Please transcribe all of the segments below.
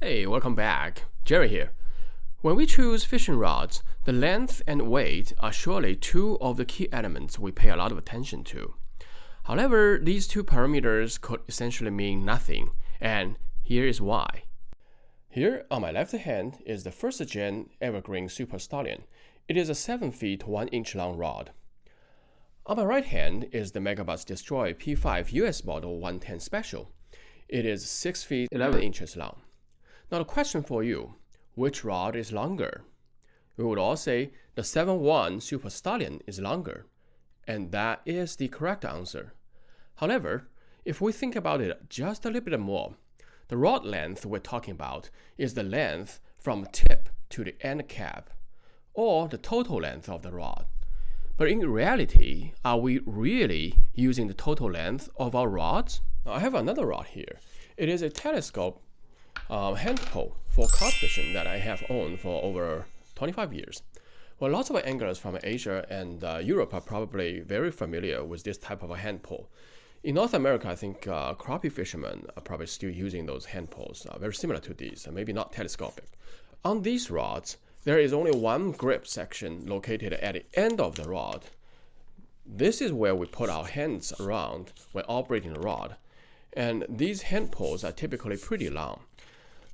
Hey, welcome back. Jerry here. When we choose fishing rods, the length and weight are surely two of the key elements we pay a lot of attention to. However, these two parameters could essentially mean nothing, and here is why. Here on my left hand is the first gen Evergreen Super Stallion. It is a 7 feet 1 inch long rod. On my right hand is the Megabass Destroy P5 US model 110 Special. It is 6 feet 11 inches long. Now the question for you, which rod is longer? We would all say the 7.1 Super Stallion is longer, and that is the correct answer. However, if we think about it just a little bit more, the rod length we're talking about is the length from tip to the end cap, or the total length of the rod. But in reality, are we really using the total length of our rods? Now, I have another rod here. It is a telescope hand pole for carp fishing that I have owned for over 25 years. Well, lots of anglers from Asia and Europe are probably very familiar with this type of a hand pole. In North America, I think crappie fishermen are probably still using those hand poles, very similar to these, maybe not telescopic. On these rods, there is only one grip section located at the end of the rod. This is where we put our hands around when operating the rod, and these hand poles are typically pretty long.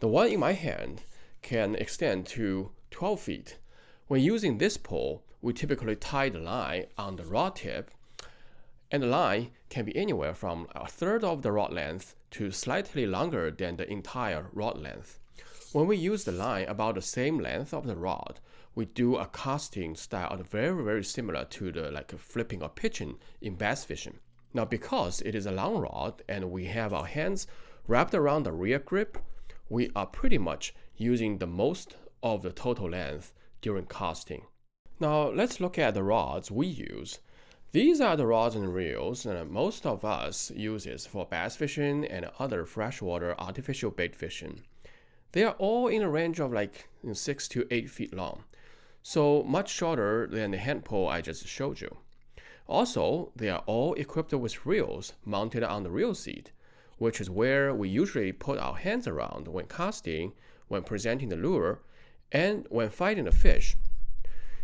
The one in my hand can extend to 12 feet. When using this pole, we typically tie the line on the rod tip, and the line can be anywhere from a third of the rod length to slightly longer than the entire rod length. When we use the line about the same length of the rod, we do a casting style very similar to the flipping or pitching in bass fishing. Now, because it is a long rod and we have our hands wrapped around the rear grip, we are pretty much using the most of the total length during casting. Now, let's look at the rods we use. These are the rods and reels that most of us uses for bass fishing and other freshwater artificial bait fishing. They are all in a range of 6 to 8 feet long, so much shorter than the hand pole I just showed you. Also, they are all equipped with reels mounted on the reel seat, which is where we usually put our hands around when casting, when presenting the lure, and when fighting the fish.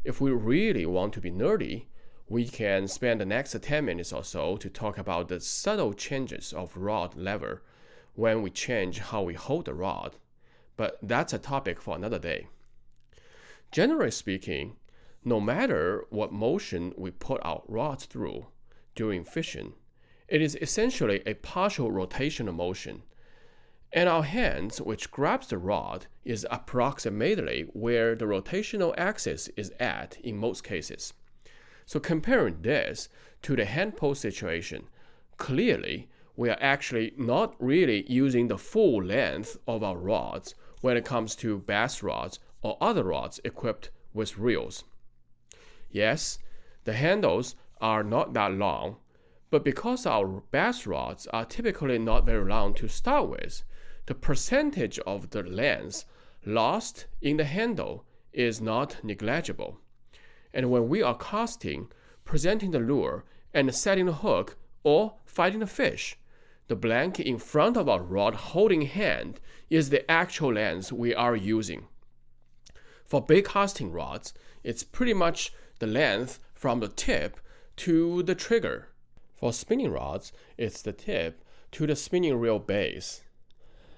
If we really want to be nerdy, we can spend the next 10 minutes or so to talk about the subtle changes of rod lever when we change how we hold the rod, but that's a topic for another day. Generally speaking, no matter what motion we put our rods through during fishing, it is essentially a partial rotational motion, and our hands, which grabs the rod, is approximately where the rotational axis is at in most cases. So comparing this to the hand pole situation, clearly we are actually not really using the full length of our rods when it comes to bass rods or other rods equipped with reels. Yes, the handles are not that long, but because our bass rods are typically not very long to start with, the percentage of the length lost in the handle is not negligible. And when we are casting, presenting the lure, and setting the hook or fighting the fish, the blank in front of our rod holding hand is the actual length we are using. For bait casting rods, it's pretty much the length from the tip to the trigger. For spinning rods, it's the tip to the spinning reel base.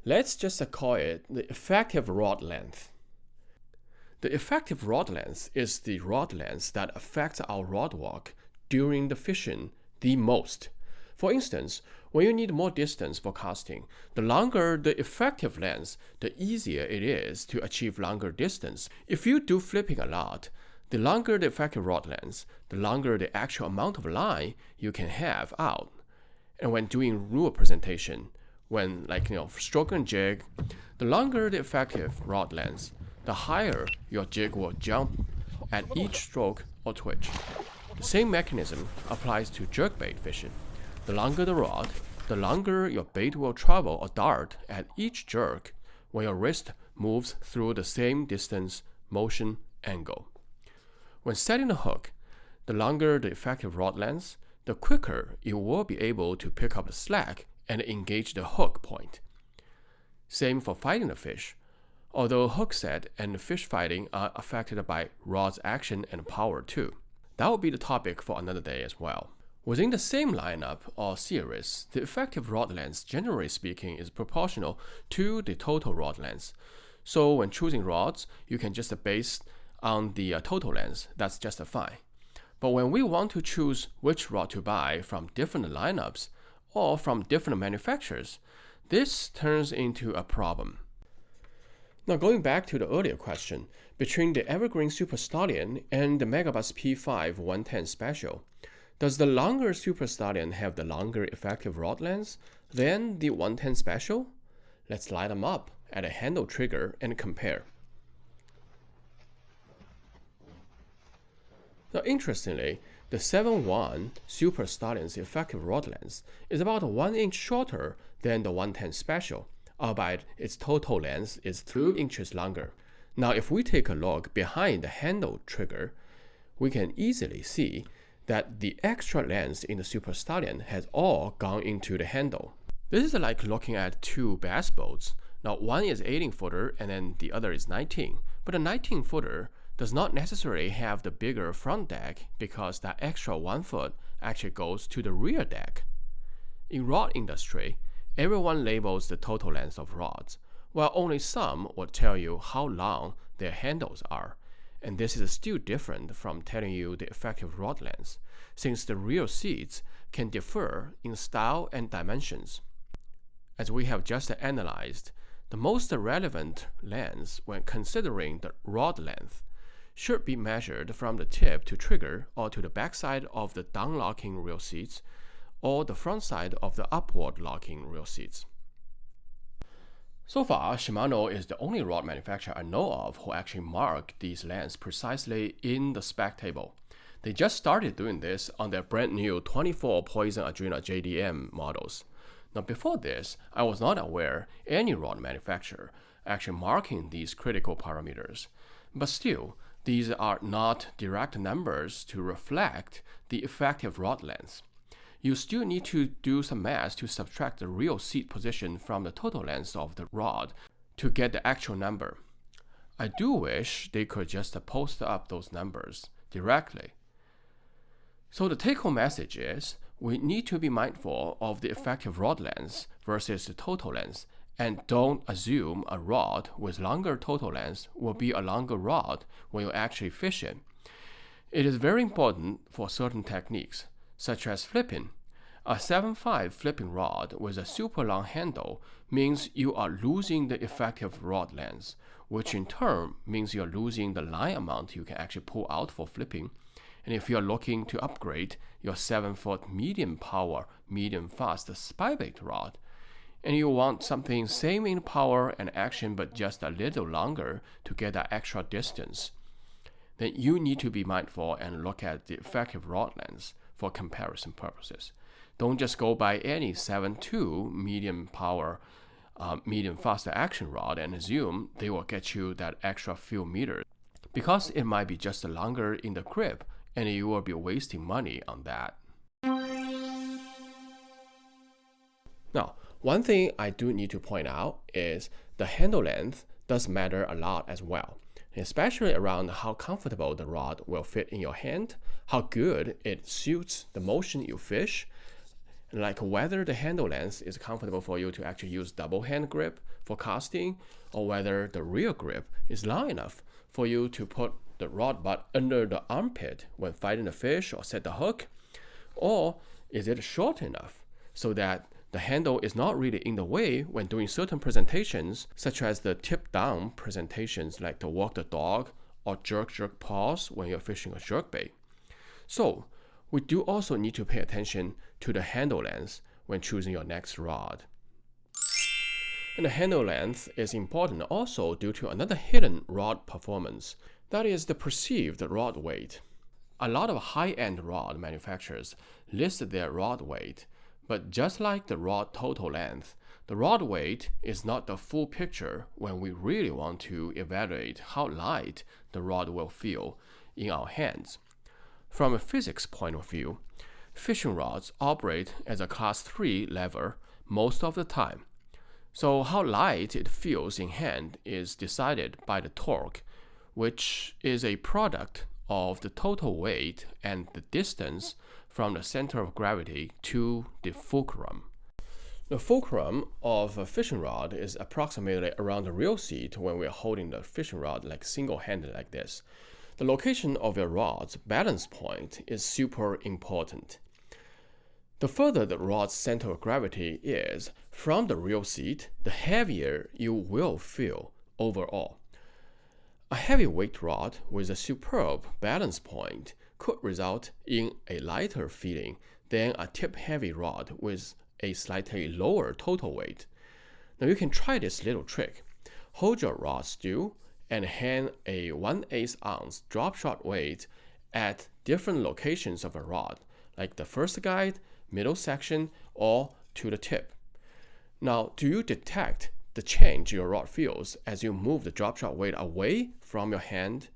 Let's just call it the effective rod length. The effective rod length is the rod length that affects our rod walk during the fishing the most. For instance, when you need more distance for casting, the longer the effective length, the easier it is to achieve longer distance. If you do flipping a lot, the longer the effective rod length, the longer the actual amount of line you can have out. And when doing lure presentation, when stroke and jig, the longer the effective rod length, the higher your jig will jump at each stroke or twitch. The same mechanism applies to jerkbait fishing. The longer the rod, the longer your bait will travel or dart at each jerk when your wrist moves through the same distance, motion, angle. When setting the hook, the longer the effective rod length, the quicker you will be able to pick up the slack and engage the hook point. Same for fighting the fish. Although hook set and fish fighting are affected by rod's action and power too. That will be the topic for another day as well. Within the same lineup or series, the effective rod length, generally speaking, is proportional to the total rod length. So when choosing rods, you can just base on the total length. That's just fine. But when we want to choose which rod to buy from different lineups or from different manufacturers, this turns into a problem. Now going back to the earlier question, between the Evergreen Super Stallion and the Megabass P5 110 Special, does the longer Super Stallion have the longer effective rod length than the 110 Special? Let's light them up at a handle trigger and compare. Now interestingly, the 7.1 Super Stallion's effective rod length is about 1 inch shorter than the 110 Special, albeit its total length is 3 inches longer. Now if we take a look behind the handle trigger, we can easily see that the extra length in the Super Stallion has all gone into the handle. This is like looking at two bass boats. Now one is 18-footer and then the other is 19, but the 19-footer does not necessarily have the bigger front deck because that extra 1 foot actually goes to the rear deck. In rod industry, everyone labels the total length of rods, while only some will tell you how long their handles are. And this is still different from telling you the effective rod length, since the rear seats can differ in style and dimensions. As we have just analyzed, the most relevant length when considering the rod length should be measured from the tip to trigger or to the backside of the down-locking reel seats or the front side of the upward locking reel seats. So far, Shimano is the only rod manufacturer I know of who actually mark these lengths precisely in the spec table. They just started doing this on their brand new 24 Poison Adrena JDM models. Now before this, I was not aware any rod manufacturer actually marking these critical parameters. But still, these are not direct numbers to reflect the effective rod length. You still need to do some math to subtract the real seat position from the total length of the rod to get the actual number. I do wish they could just post up those numbers directly. So the take-home message is, we need to be mindful of the effective rod length versus the total length, and don't assume a rod with longer total length will be a longer rod when you actually fish it. It is very important for certain techniques, such as flipping. A 7.5 flipping rod with a super long handle means you are losing the effective rod length, which in turn means you're losing the line amount you can actually pull out for flipping. And if you're looking to upgrade your 7-foot medium power, medium fast spy-bait rod, and you want something same in power and action but just a little longer to get that extra distance, then you need to be mindful and look at the effective rod length for comparison purposes. Don't just go by any 7.2 medium power, medium fast action rod and assume they will get you that extra few meters, because it might be just longer in the grip and you will be wasting money on that. Now, one thing I do need to point out is the handle length does matter a lot as well, especially around how comfortable the rod will fit in your hand, how good it suits the motion you fish, like whether the handle length is comfortable for you to actually use double hand grip for casting, or whether the rear grip is long enough for you to put the rod butt under the armpit when fighting the fish or set the hook, or is it short enough so that the handle is not really in the way when doing certain presentations, such as the tip down presentations like the walk the dog or jerk pause when you're fishing a jerkbait. So we do also need to pay attention to the handle length when choosing your next rod. And the handle length is important also due to another hidden rod performance, that is the perceived rod weight. A lot of high-end rod manufacturers list their rod weight, but just like the rod total length, the rod weight is not the full picture when we really want to evaluate how light the rod will feel in our hands. From a physics point of view, fishing rods operate as a class 3 lever most of the time. So how light it feels in hand is decided by the torque, which is a product of the total weight and the distance from the center of gravity to the fulcrum. The fulcrum of a fishing rod is approximately around the reel seat when we are holding the fishing rod like single-handed like this. The location of your rod's balance point is super important. The further the rod's center of gravity is from the reel seat, the heavier you will feel overall. A heavyweight rod with a superb balance point could result in a lighter feeling than a tip-heavy rod with a slightly lower total weight. Now you can try this little trick. Hold your rod still and hang a 1/8 ounce drop shot weight at different locations of a rod, like the first guide, middle section, or to the tip. Now, do you detect the change your rod feels as you move the drop shot weight away from your hand?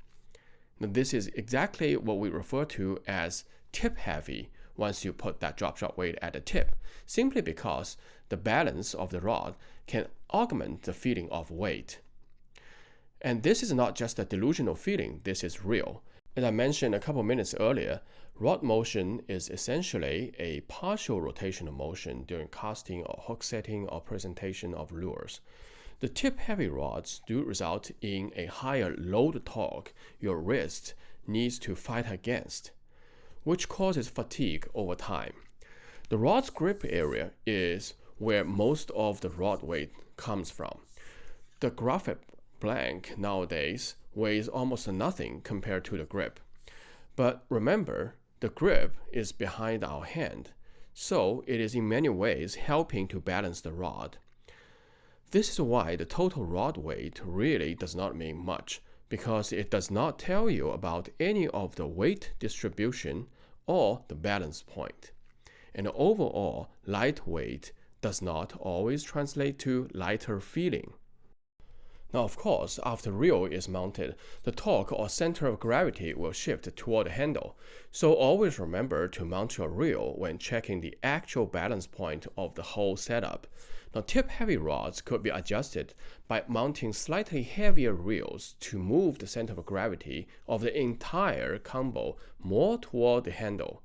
Now, this is exactly what we refer to as tip heavy once you put that drop shot weight at the tip, simply because the balance of the rod can augment the feeling of weight. And this is not just a delusional feeling, this is real. As I mentioned a couple minutes earlier, rod motion is essentially a partial rotational motion during casting or hook setting or presentation of lures. The tip-heavy rods do result in a higher load torque your wrist needs to fight against, which causes fatigue over time. The rod's grip area is where most of the rod weight comes from. The graphite blank nowadays weighs almost nothing compared to the grip. But remember, the grip is behind our hand, so it is in many ways helping to balance the rod. This is why the total rod weight really does not mean much, because it does not tell you about any of the weight distribution or the balance point. And the overall light weight does not always translate to lighter feeling. Now, of course, after the reel is mounted, the torque or center of gravity will shift toward the handle, so always remember to mount your reel when checking the actual balance point of the whole setup. Now, tip-heavy rods could be adjusted by mounting slightly heavier reels to move the center of gravity of the entire combo more toward the handle,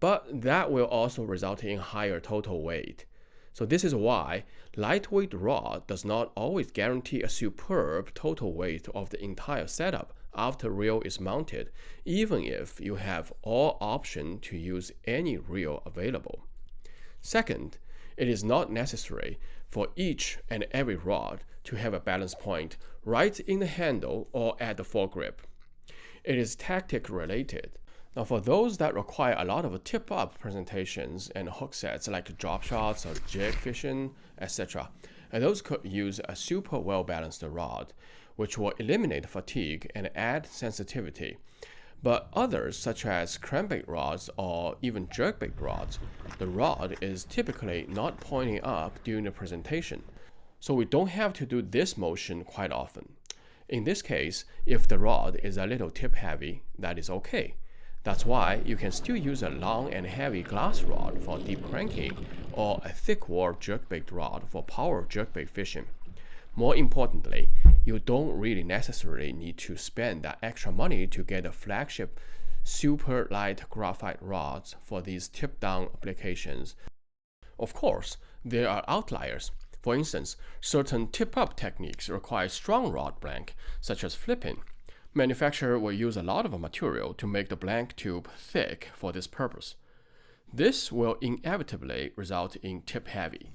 but that will also result in higher total weight. So this is why lightweight rod does not always guarantee a superb total weight of the entire setup after reel is mounted, even if you have all options to use any reel available. Second, it is not necessary for each and every rod to have a balance point right in the handle or at the foregrip. It is tactic related. Now, for those that require a lot of tip-up presentations and hook sets like drop shots or jig fishing, etc., those could use a super well-balanced rod, which will eliminate fatigue and add sensitivity. But others, such as crankbait rods or even jerkbait rods, the rod is typically not pointing up during the presentation, so we don't have to do this motion quite often. In this case, if the rod is a little tip-heavy, that is okay. That's why you can still use a long and heavy glass rod for deep cranking or a thick wall jerkbait rod for power jerkbait fishing. More importantly, you don't really necessarily need to spend that extra money to get a flagship super light graphite rods for these tip-down applications. Of course, there are outliers. For instance, certain tip-up techniques require strong rod blank, such as flipping. Manufacturer will use a lot of material to make the blank tube thick for this purpose. This will inevitably result in tip heavy.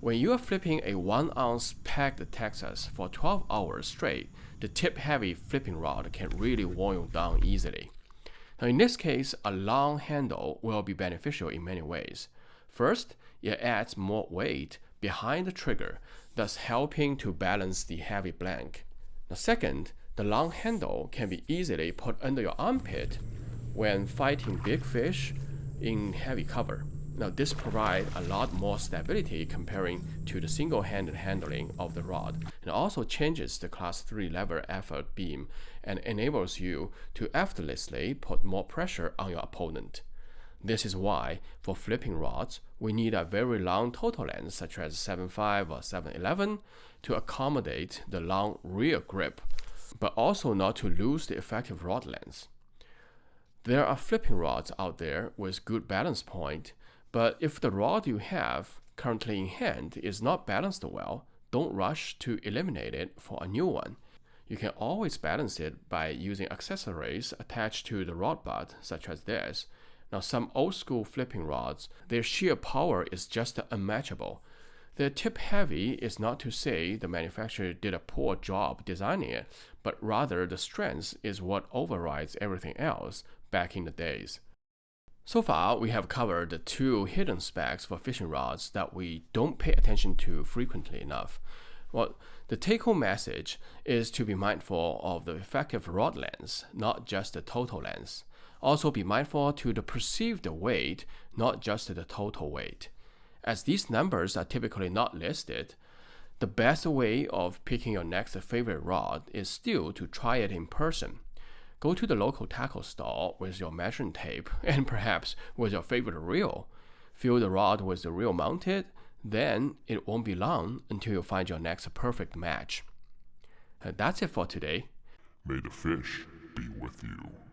When you are flipping a 1 ounce packed Texas for 12 hours straight, the tip heavy flipping rod can really wear you down easily. Now in this case, a long handle will be beneficial in many ways. First, it adds more weight behind the trigger, thus helping to balance the heavy blank. Now second, the long handle can be easily put under your armpit when fighting big fish in heavy cover. Now this provides a lot more stability comparing to the single-handed handling of the rod, and also changes the class 3 lever effort beam and enables you to effortlessly put more pressure on your opponent. This is why, for flipping rods, we need a very long total length such as 7.5 or 7.11 to accommodate the long rear grip, but also not to lose the effective rod length. There are flipping rods out there with good balance point, but if the rod you have currently in hand is not balanced well, don't rush to eliminate it for a new one. You can always balance it by using accessories attached to the rod butt, such as this. Now, some old school flipping rods, their sheer power is just unmatchable. They're tip heavy is not to say the manufacturer did a poor job designing it, but rather the strength is what overrides everything else back in the days. So far, we have covered the two hidden specs for fishing rods that we don't pay attention to frequently enough. Well, the take-home message is to be mindful of the effective rod length, not just the total length. Also be mindful to the perceived weight, not just the total weight. As these numbers are typically not listed, the best way of picking your next favorite rod is still to try it in person. Go to the local tackle store with your measuring tape and perhaps with your favorite reel. Fill the rod with the reel mounted, then it won't be long until you find your next perfect match. And that's it for today. May the fish be with you.